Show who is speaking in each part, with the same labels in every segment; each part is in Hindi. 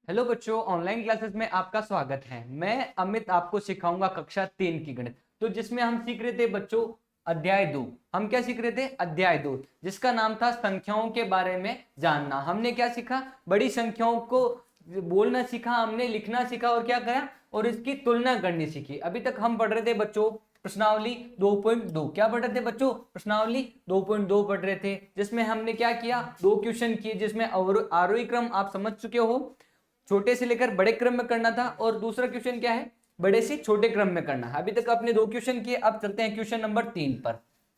Speaker 1: हेलो बच्चों, ऑनलाइन क्लासेस में आपका स्वागत है। मैं अमित आपको सिखाऊंगा कक्षा 3 की गणित। तो जिसमें हम सीख रहे थे बच्चों अध्याय 2। हम क्या सीख रहे थे? अध्याय 2, जिसका नाम था संख्याओं के बारे में जानना। हमने क्या सीखा? बड़ी संख्याओं को बोलना सीखा, हमने लिखना सीखा और क्या करा, और इसकी तुलना करनी सीखी। अभी तक हम पढ़ रहे थे बच्चों प्रश्नावली 2.2। क्या पढ़ रहे थे बच्चों? प्रश्नावली 2.2 पढ़ रहे थे, जिसमें हमने क्या किया, 2 क्वेश्चन किए, जिसमें आरोही क्रम आप समझ चुके हो, छोटे से लेकर बड़े क्रम में करना था, और दूसरा क्वेश्चन क्या है, बड़े से छोटे क्रम में करना है। अभी तक आपने 2 क्वेश्चन किए, अब चलते हैं क्वेश्चन नंबर 3 पर।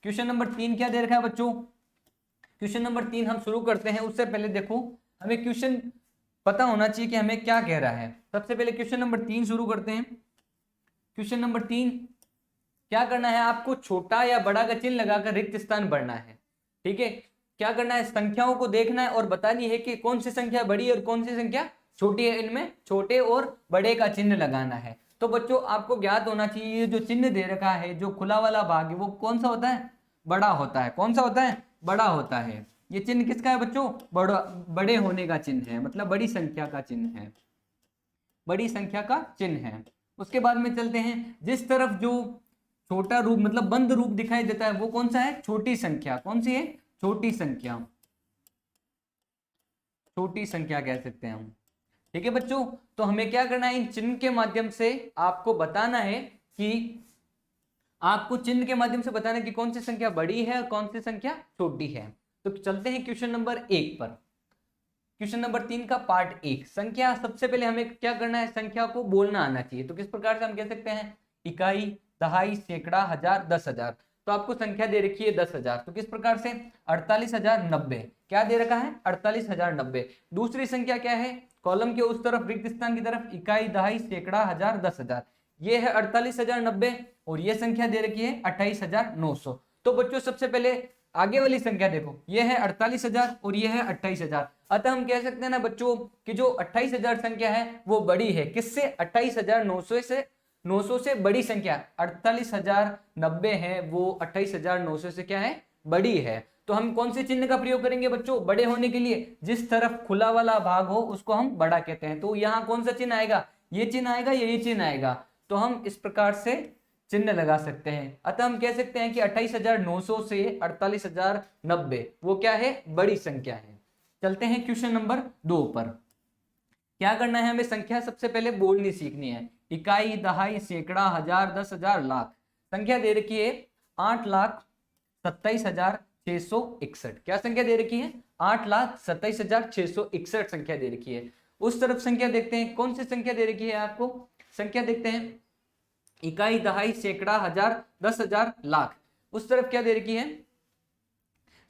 Speaker 1: क्वेश्चन नंबर 3 क्या दे रखा है बच्चों? क्वेश्चन नंबर 3 हम शुरू करते हैं। उससे पहले देखो, हमें क्वेश्चन पता होना चाहिए कि हमें क्या कह रहा है। सबसे पहले क्वेश्चन नंबर 3 शुरू करते हैं। क्वेश्चन नंबर 3 क्या करना है आपको? छोटा या बड़ा का चिन्ह लगाकर रिक्त स्थान भरना है। ठीक है, क्या करना है? संख्याओं को देखना है और बतानी है कि कौन सी संख्या बड़ी है और कौन सी संख्या छोटी है। इनमें छोटे और बड़े का चिन्ह लगाना है। तो बच्चों आपको ज्ञात होना चाहिए, ये जो चिन्ह दे रखा है, जो खुला वाला भाग है, वो कौन सा होता है? बड़ा होता है। कौन सा होता है? बड़ा होता है। ये चिन्ह किसका है बच्चों? बड़े होने का चिन्ह है, मतलब बड़ी संख्या का चिन्ह है, बड़ी संख्या का चिन्ह है। उसके बाद में चलते हैं, जिस तरफ जो छोटा रूप मतलब बंद रूप दिखाई देता है वो कौन सा है? छोटी संख्या। कौन सी है? छोटी संख्या। छोटी संख्या कह सकते हैं हम। ठीक है बच्चों, तो हमें क्या करना है? इन चिन्ह के माध्यम से आपको बताना है कि आपको चिन्ह के माध्यम से बताना है कि कौन सी संख्या बड़ी है और कौन सी संख्या छोटी है। तो चलते हैं क्वेश्चन नंबर 1 पर। क्वेश्चन नंबर 3 का पार्ट 1, संख्या। सबसे पहले हमें क्या करना है? संख्या को बोलना आना चाहिए। तो किस प्रकार से हम कह सकते हैं? इकाई, दहाई, सैकड़ा, हजार, 10,000। तो आपको संख्या दे रखी है 10,000, तो किस प्रकार से? 48,090। क्या दे रखा है? 48,090। दूसरी संख्या क्या है? कॉलम के उस तरफ रिक्त स्थान की तरफ, इकाई, दहाई, सैकड़ा, हजार, 10,000। ये है 48,090 और ये संख्या दे रखी है 28,900। तो बच्चों सबसे पहले आगे वाली संख्या देखो, ये है 48,000 और ये है 28,000। अतः हम कह सकते हैं ना बच्चों कि जो 28,000 संख्या है वो बड़ी है। किससे? 28,900 से। 900 से बड़ी संख्या 48,090 है, वो 28,900 से क्या है? बड़ी है। तो हम कौन से चिन्ह का प्रयोग करेंगे बच्चों बड़े होने के लिए? जिस तरफ खुला वाला भाग हो उसको हम बड़ा कहते हैं। तो यहाँ कौन सा चिन्ह आएगा? ये चिन्ह आएगा या ये चिन्ह आएगा? तो हम इस प्रकार से चिन्ह लगा सकते हैं। अतः हम कह सकते हैं कि 28,900 से 48,090 वो क्या है? बड़ी संख्या है। चलते हैं क्वेश्चन नंबर 2 पर। क्या करना है? हमें संख्या सबसे पहले बोलनी सीखनी है। इकाई, दहाई, सैकड़ा, हजार, 10,000, लाख। संख्या दे रखी है 8,27,661। क्या संख्या दे रखी है? 8,27,661 संख्या दे रखी है। उस तरफ संख्या देखते हैं, कौन सी संख्या दे रखी है आपको? संख्या देखते हैं, इकाई, दहाई, सैकड़ा, हजार, 10,000, लाख। उस तरफ क्या दे रखी है?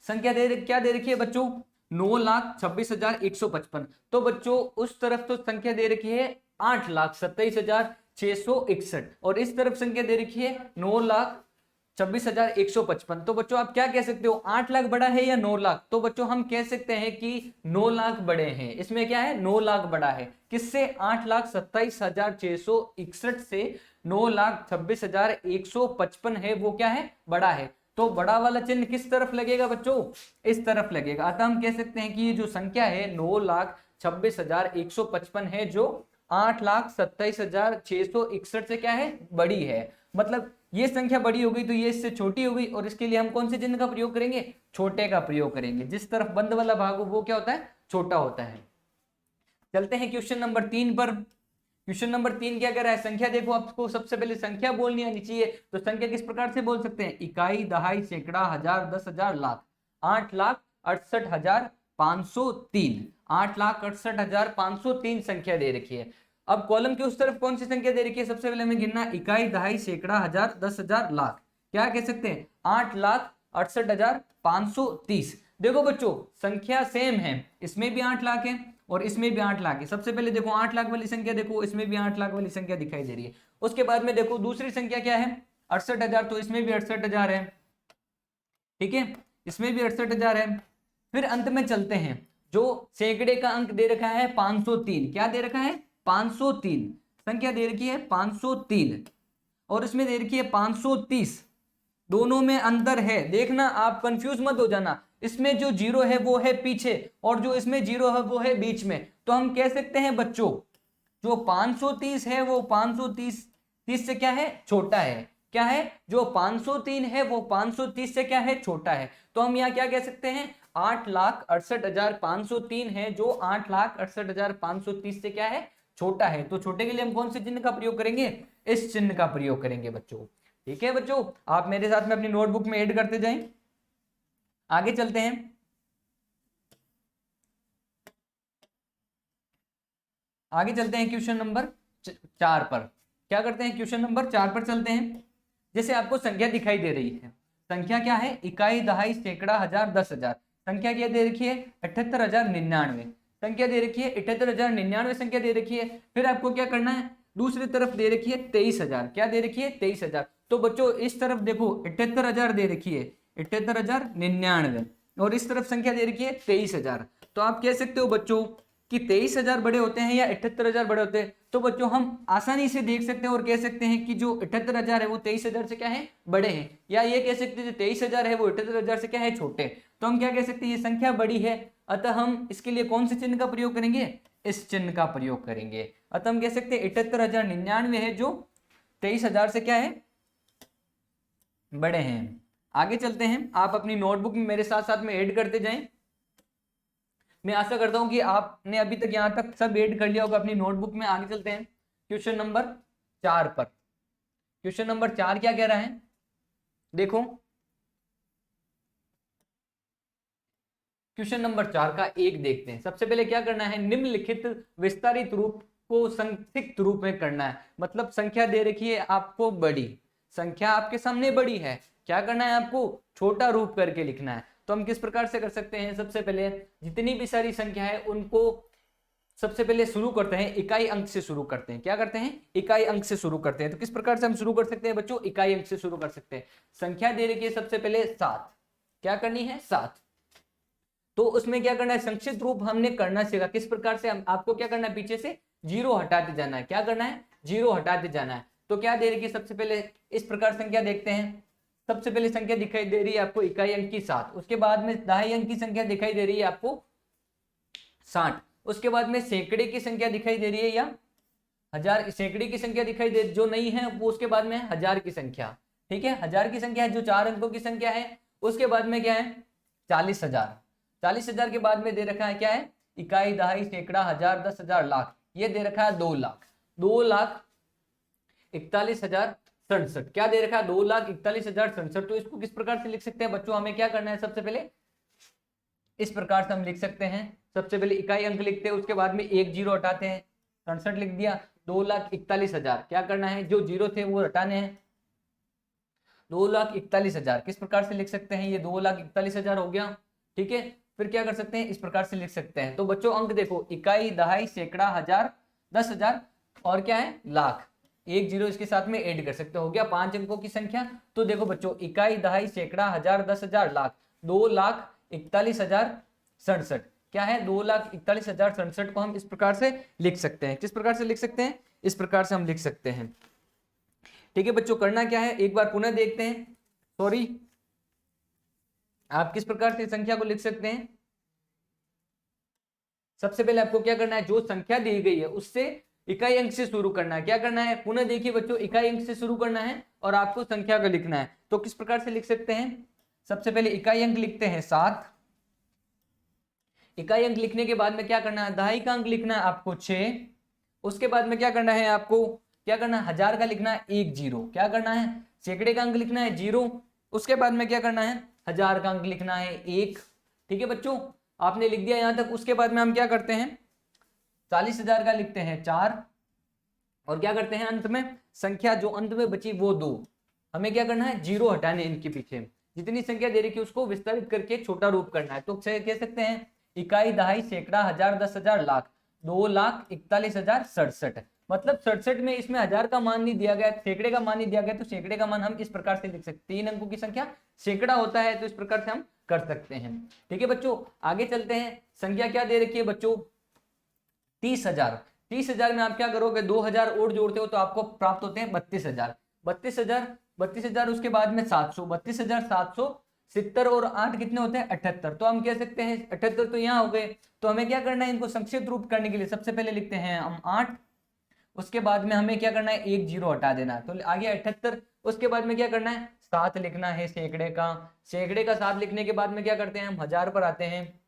Speaker 1: संख्या क्या दे रखी है बच्चों? 9,26,155। तो बच्चों उस तरफ तो संख्या दे रखी है 8,27,661 और इस तरफ संख्या दे रखी है 9,26,155। तो बच्चों आप क्या कह सकते हो? 8 लाख बड़ा है या 9 लाख? तो बच्चों हम कह सकते हैं कि 9 लाख बड़े हैं। इसमें क्या है? 9 लाख बड़ा है। किससे? 8,27,661 से 9,26,155 है, वो क्या है? बड़ा है। तो बड़ा वाला चिन्ह किस तरफ लगेगा बच्चों? इस तरफ लगेगा। अतः हम कह सकते हैं कि ये जो संख्या है 9,26,155 है, जो 8,27,661 से क्या है? बड़ी है। मतलब ये संख्या बड़ी हो गई तो ये इससे छोटी हो गई, और इसके लिए हम कौन से चिन्ह का प्रयोग करेंगे? छोटे का प्रयोग करेंगे। जिस तरफ बंद वाला भाग हो वो क्या होता है? छोटा होता है। चलते हैं क्वेश्चन नंबर 3 पर। क्वेश्चन नंबर 3 क्या कह रहा है? संख्या देखो, आपको सबसे पहले संख्या बोलनी आनी चाहिए। तो संख्या किस प्रकार से बोल सकते हैं? इकाई, दहाई, सैकड़ा, हजार, 10,000, लाख। 8,68,503। 8,68,503 संख्या दे रखी है। अब कॉलम के उस तरफ कौन सी संख्या दे रखी है? सबसे पहले हमें गिनना, इकाई, दहाई, सैकड़ा, हजार, 10,000, लाख। क्या कह सकते हैं? 8,68,530। देखो बच्चों संख्या सेम है, इसमें भी 8 लाख है और इसमें भी 8 लाख है। सबसे पहले देखो 8 लाख वाली संख्या देखो, इसमें भी 8 लाख वाली संख्या दिखाई दे रही है। उसके बाद में देखो दूसरी संख्या क्या है? 68,000। तो इसमें भी 68,000 है। ठीक है, इसमें भी 68,000 है। फिर अंत में चलते हैं, जो सैकड़े का अंक दे रखा है 503। क्या दे रखा है? 503 संख्या दे रखी है 503, और इसमें दे रखी है 530। दोनों में अंतर है, देखना आप कंफ्यूज मत हो जाना। इसमें जो जीरो है वो है पीछे और जो इसमें जीरो है वो है बीच में। तो तो हम कह सकते हैं बच्चों जो 530 है वो 530 से क्या है, छोटा है। क्या है, जो 503 है वो 530 से क्या है, छोटा है। तो हम यहाँ क्या कह सकते हैं, 8,68,503 है जो 8,68,530 से क्या है, छोटा है। तो छोटे के लिए हम कौन से चिन्ह का प्रयोग करेंगे, इस चिन्ह का प्रयोग करेंगे बच्चों। ठीक है बच्चों, आप मेरे साथ में अपनी नोटबुक में ऐड करते जाएं। आगे चलते हैं, आगे चलते हैं क्वेश्चन नंबर 4 पर। क्या करते हैं, क्वेश्चन नंबर 4 पर चलते हैं। जैसे आपको संख्या दिखाई दे रही है, संख्या क्या है, इकाई, दहाई, सैकड़ा, हजार, 10,000। संख्या क्या दे रखी है, 78,099। संख्या दे रखी है 78,099 संख्या दे रखी है। फिर आपको क्या करना है, दूसरी तरफ दे रखी है 23,000। क्या दे रखी है, 23,000। तो बच्चों इस तरफ देखो 78,000 दे रखी है, 78,099, और इस तरफ संख्या दे रखी है 23,000। तो आप कह सकते हो बच्चों कि 23,000 बड़े होते हैं या 78,000 बड़े होते हैं। तो बच्चों हम आसानी से देख सकते हैं और कह सकते हैं कि जो 78,000 है वो 23,000 से क्या है, बड़े हैं। या ये कह सकते हैं जो 23,000 है वो 78,000 से क्या है, छोटे। तो हम क्या कह सकते हैं, ये संख्या बड़ी है, अतः हम इसके लिए कौन से चिन्ह का प्रयोग करेंगे, इस चिन्ह का प्रयोग करेंगे। अतः हम कह सकते हैं 78,099 है जो 23,000 से क्या है, बड़े हैं। आगे चलते हैं, आप अपनी नोटबुक में मेरे साथ साथ में ऐड करते जाएं। मैं आशा करता हूं कि आपने अभी तक यहां तक सब ऐड कर लिया होगा अपनी नोटबुक में। आगे चलते हैं क्वेश्चन नंबर 4 पर। क्वेश्चन नंबर 4 क्या कह रहा है, देखो क्वेश्चन नंबर 4 का 1 देखते हैं। सबसे पहले क्या करना है, निम्नलिखित विस्तारित रूप को संक्षिप्त रूप में करना है। मतलब संख्या दे रखी है आपको बड़ी, संख्या आपके सामने बड़ी है, क्या करना है आपको, छोटा रूप करके लिखना है। तो हम किस प्रकार से कर सकते हैं, सबसे पहले जितनी भी सारी संख्या है उनको सबसे पहले शुरू करते हैं इकाई अंक से शुरू करते हैं। क्या करते हैं, इकाई अंक से शुरू करते हैं। तो किस प्रकार से हम शुरू कर सकते हैं बच्चों, इकाई अंक से शुरू कर सकते हैं। संख्या दे रखी है सबसे पहले 7, क्या करनी है, 7। तो उसमें क्या करना है, संक्षिप्त रूप हमने करना सीखा। किस प्रकार से, आपको क्या करना है, पीछे से 0 हटाते जाना है। क्या करना है, 0 हटाते जाना है। तो क्या दे रखी है, सबसे पहले इस प्रकार संख्या देखते हैं। सबसे पहले संख्या दिखाई दे रही है आपको इकाई अंक की 7, उसके बाद में दहाई अंक की संख्या दिखाई दे रही है आपको 60, उसके बाद में सैकड़े की संख्या दिखाई दे रही है या हजार, सैकड़े की संख्या दिखाई दे जो नहीं है वो, उसके बाद में हजार की संख्या। ठीक है, हजार की संख्या है जो 4 अंकों की संख्या है। उसके बाद में क्या है, 40,000। 40,000 के बाद में दे रखा है क्या है, इकाई, दहाई, सैकड़ा, हजार, 10,000, लाख। ये दे रखा है 2 लाख, 2,41,67। क्या दे रखा है, 2,41,67। तो इसको किस प्रकार से लिख सकते हैं बच्चों, हमें क्या करना है, सबसे पहले इस प्रकार से हम लिख सकते हैं। सबसे पहले इकाई अंक लिखते हैं, उसके बाद में 1 0 हटाते हैं, 67 लिख दिया। 2,41,000, क्या करना है, जो 0 थे वो हटाने हैं। 2,41,000 किस प्रकार से लिख सकते हैं, ये 2,41,000 हो गया। ठीक है, फिर क्या कर सकते हैं, इस प्रकार से लिख सकते हैं। तो बच्चों अंक देखो, इकाई, दहाई, सैकड़ा, हजार, 10,000 और क्या है, लाख। 1 0 इसके साथ में ऐड कर सकते हो गया 5 अंकों की संख्या। तो देखो बच्चों, इकाई, दहाई, सैकड़ा, हजार, 10,000, लाख, 2,41,067। क्या है, 2,41,067 को हम इस प्रकार से लिख सकते हैं। किस प्रकार से लिख सकते हैं, इस प्रकार से हम लिख सकते हैं। ठीक है बच्चों, करना क्या है, एक बार पुनः देखते हैं। सॉरी, आप किस प्रकार से संख्या को लिख सकते हैं। सबसे पहले आपको क्या करना है, जो संख्या दी गई है उससे इकाई अंक से शुरू करना है। क्या करना है, पुनः देखिए बच्चों, इकाई अंक से शुरू करना है और आपको संख्या को लिखना है। तो किस प्रकार से लिख सकते हैं, सबसे पहले इकाई अंक लिखते हैं 7। इकाई अंक लिखने के बाद में क्या करना है, दहाई का अंक लिखना है आपको 6। उसके बाद में क्या करना है, आपको क्या करना है, हजार का लिखना है 1 0। क्या करना है, सैकड़े का अंक लिखना है 0। उसके बाद में क्या करना है, हजार का अंक लिखना है 1। ठीक है बच्चों, आपने लिख दिया यहां तक। उसके बाद में हम क्या करते हैं, 40,000 का लिखते हैं 4 और क्या करते हैं, अंत में संख्या जो अंत में बची वो 2। हमें क्या करना है, 0 हटाने इनके पीछे। जितनी संख्या दे रही है उसको विस्तारित करके छोटा रूप करना है। तो कह सकते हैं इकाई, दहाई, सैकड़ा, हजार, 10,000, लाख, 2,41,067। मतलब 67 में इसमें हजार का मान नहीं दिया गया, सैकड़े का मान नहीं दिया गया। तो सैकड़े का मान हम इस प्रकार से लिख सकते हैं, 3 अंकों की संख्या सैकड़ा होता है, तो इस प्रकार से हम कर सकते हैं। ठीक है बच्चों, आगे चलते हैं। संख्या क्या दे रखी है बच्चों, 30,000। 30,000 में आप क्या करोगे, 2,000 और जोड़ते हो तो आपको प्राप्त होते हैं 32,000। 32,000 उसके बाद में 700, 70 और 8 कितने होते हैं 78, तो हम कह सकते हैं 78 तो यहाँ हो गए। तो हमें क्या करना है, इनको संक्षिप्त रूप करने के लिए सबसे पहले लिखते हैं हम 8, उसके बाद में हमें क्या करना है, एक जीरो हटा देना है, तो आगे 78। उसके बाद में क्या करना है, 7 लिखना है सैकड़े का। सैकड़े का 7 लिखने के बाद में क्या करते हैं, हम 1000 पर आते हैं।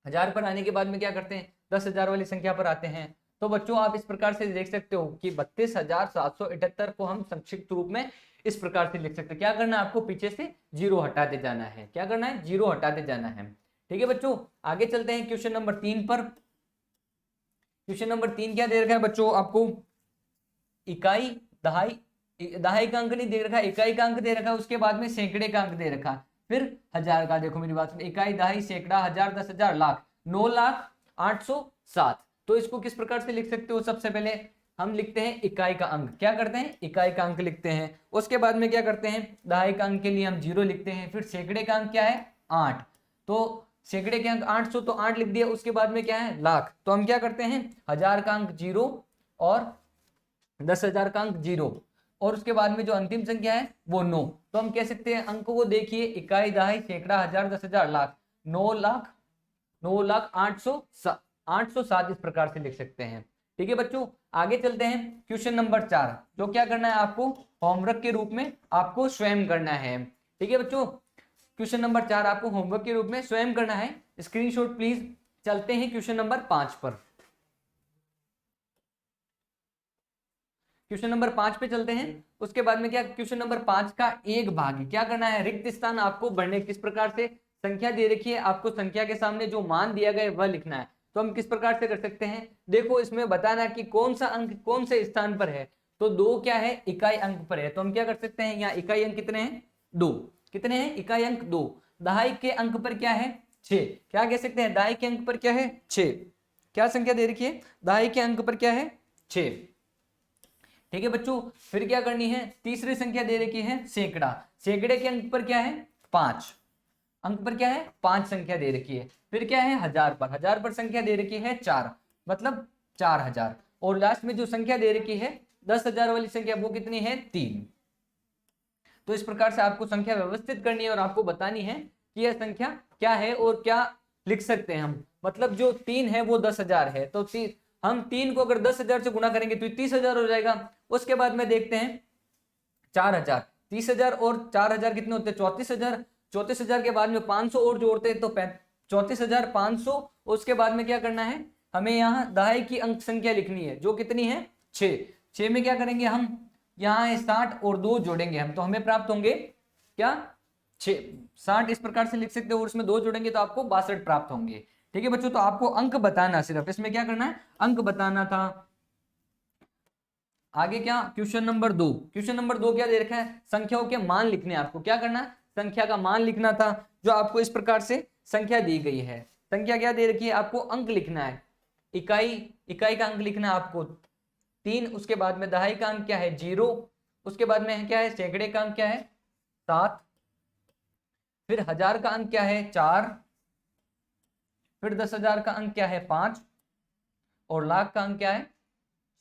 Speaker 1: 1000 पर आने के बाद में क्या करते हैं, 10,000 वाली संख्या पर आते हैं। तो बच्चों आप इस प्रकार से देख सकते हो कि 32,778 को हम संक्षिप्त रूप में इस प्रकार से लिख सकते हैं। क्या करना है, आपको पीछे से जीरो हटाते जाना है। क्या करना है, जीरो हटाते जाना है। ठीक है बच्चों, आगे चलते हैं क्वेश्चन नंबर 3 पर। क्वेश्चन नंबर 3 क्या दे रखा है बच्चों आपको, इकाई, दहाई, दहाई का अंक नहीं दे रखा, इकाई का अंक दे रखा, उसके बाद में सैकड़े का अंक दे रखा, फिर हजार का। देखो मेरी बात सुन, इकाई, दहाई, सैकड़ा, हजार, 10,000, लाख, 9,08,07। तो इसको किस प्रकार से लिख सकते हो, सबसे पहले हम लिखते हैं इकाई का अंक। क्या करते हैं, इकाई का अंक लिखते हैं। उसके बाद में क्या करते हैं, दहाई का अंक के लिए हम 0 लिखते हैं। फिर सैकड़े का अंक क्या है, 8, तो सैकड़े के अंक 800, तो 8 लिख दिया। उसके बाद में क्या है, लाख, तो हम क्या करते हैं, 1000 का अंक 0 और 10,000 का अंक 0, और उसके बाद में जो अंतिम संख्या है वो 9। तो हम कह सकते हैं अंक को देखिए, इकाई, दहाई, सैकड़ा, हजार, 10,000, लाख, 9,08,07 इस प्रकार से लिख सकते हैं। ठीक है बच्चों, आगे चलते हैं क्वेश्चन नंबर 4, जो क्या करना है आपको होमवर्क के रूप में आपको स्वयं करना है। ठीक है बच्चों, क्वेश्चन नंबर 4 आपको होमवर्क के रूप में स्वयं करना है। Screenshot please. चलते हैं क्वेश्चन नंबर 5 पर। क्वेश्चन नंबर 5 पे चलते हैं। उसके बाद में क्या, क्वेश्चन नंबर 5 का एक भाग है। क्या करना है, रिक्त स्थान आपको भरने, किस प्रकार से, संख्या दे रखी है, आपको संख्या के सामने जो मान दिया गया है वह लिखना है। तो हम किस प्रकार से कर सकते हैं, देखो इसमें बताना कि कौन सा अंक कौन से स्थान पर है। तो 2 क्या है, इकाई अंक पर है। तो हम क्या कर सकते हैं, यहाँ इकाई अंक कितने हैं, 2। कितने हैं, इकाई अंक 2। दहाई के अंक पर क्या है, 6। क्या कह सकते हैं, दहाई के अंक पर क्या है, 6। क्या संख्या दे रखी है, दहाई के अंक पर क्या है, 6। ठीक है बच्चों, फिर क्या करनी है, तीसरी संख्या दे रखी है सैकड़ा। सैकड़े के अंक पर क्या है, 5। अंक पर क्या है, 5 संख्या दे रखी है। फिर क्या है, हजार पर, हजार पर संख्या दे रखी है 4, मतलब 4000। और लास्ट में जो संख्या दे रखी है 10,000 वाली संख्या, वो कितनी है, 3। तो इस प्रकार से आपको संख्या व्यवस्थित करनी है और आपको बतानी है कि यह संख्या क्या है और क्या लिख सकते हैं हम। मतलब जो 3 है वो 10,000 है, तो हम 3 को अगर 10,000 से गुणा करेंगे तो 30,000 हो जाएगा। उसके बाद में देखते हैं 4,000, 30,000 और 4,000 कितने होते हैं, 34,000। 34,000 के बाद में 500 और जोड़ते हैं तो 34,500। उसके बाद में क्या करना है, हमें यहाँ दहाई की अंक संख्या लिखनी है, जो कितनी है, 6। 6 में क्या करेंगे हम, यहाँ है 60 और 2 जोड़ेंगे हम, तो हमें प्राप्त होंगे क्या, 6, 60 इस प्रकार से लिख सकते हो। और उसमें 2 जोड़ेंगे तो आपको 62 प्राप्त होंगे। ठीक है बच्चों, तो आपको अंक बताना, सिर्फ इसमें क्या करना है, अंक बताना था। आगे क्या, क्वेश्चन नंबर 2। क्वेश्चन नंबर 2 क्या दे रखा है, संख्याओं के मान लिखने हैं आपको। क्या करना है, संख्या का मान लिखना था, जो आपको इस प्रकार से संख्या दी गई है। संख्या क्या दे रखी है, आपको अंक लिखना है। इकाई, इकाई का अंक लिखना है आपको 3। उसके बाद में दहाई का अंक क्या है, 0। उसके बाद में क्या है, सैकड़े का अंक क्या है, 7। फिर हजार का अंक क्या है, 4। फिर 10,000 का अंक क्या है, 5। और लाख का अंक क्या है,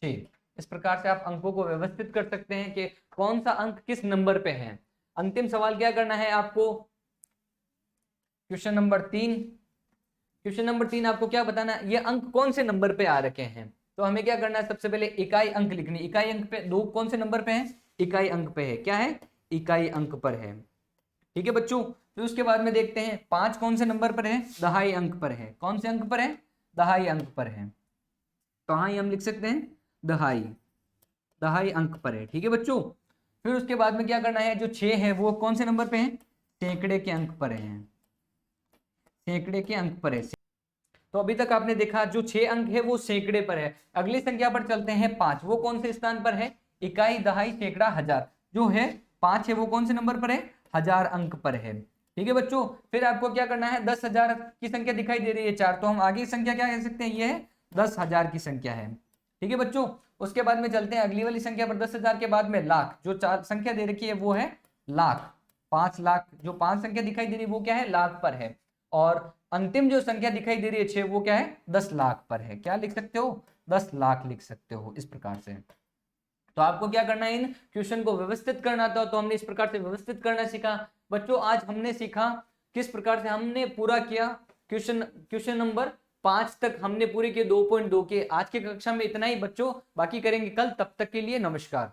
Speaker 1: 6। इस प्रकार से आप अंकों को व्यवस्थित कर सकते हैं कि कौन सा अंक किस नंबर पे है। अंतिम सवाल क्या करना है आपको, क्वेश्चन नंबर 3। क्वेश्चन नंबर 3 आपको क्या बताना है, ये अंक कौन से नंबर पे आ रखे हैं। तो हमें क्या करना है, सबसे पहले इकाई अंक लिखनी। इकाई अंक पे 2 कौन से नंबर पे है, इकाई अंक पे है। क्या है, इकाई अंक पर है। ठीक है बच्चों, फिर उसके बाद में देखते हैं 5 कौन से नंबर पर है, दहाई अंक पर है। कौन से अंक पर है, दहाई अंक पर है। तो हाँ हम लिख सकते हैं दहाई, दहाई अंक पर है। ठीक है बच्चों, फिर उसके बाद में क्या करना है, जो 6 है वो कौन से नंबर पे है, सैकड़े के अंक पर है। सैकड़े के अंक पर है। तो अभी तक आपने देखा जो 6 अंक है वो सैकड़े पर है। अगली संख्या पर चलते हैं 5, वो कौन से स्थान पर है, इकाई, दहाई, सैकड़ा, हजार। जो है 5 है वो कौन से नंबर पर है, हजार अंक पर है। ठीक है बच्चों, फिर आपको क्या करना है, 10,000 की संख्या दिखाई दे रही है 4, तो हम आगे की संख्या क्या कह सकते हैं, ये है 10,000 की संख्या है। ठीक है बच्चों, उसके बाद में चलते हैं अगली वाली संख्या पर। 10,000 के बाद में लाख, जो 4 संख्या दे रखी है वो है लाख, 5 लाख। जो 5 संख्या दिखाई दे रही है वो क्या है, लाख पर है। और अंतिम जो संख्या दिखाई दे रही है 6, वो क्या है, 10 लाख पर है। क्या लिख सकते हो, 10 लाख लिख सकते हो इस प्रकार से। तो आपको क्या करना है, इन क्वेश्चन को व्यवस्थित करना था, तो हमने इस प्रकार से व्यवस्थित करना सीखा। बच्चों आज हमने सीखा किस प्रकार से हमने पूरा किया क्वेश्चन नंबर 5 तक हमने पूरे किए 2.2 के। आज की कक्षा में इतना ही बच्चों, बाकी करेंगे कल, तब तक के लिए नमस्कार।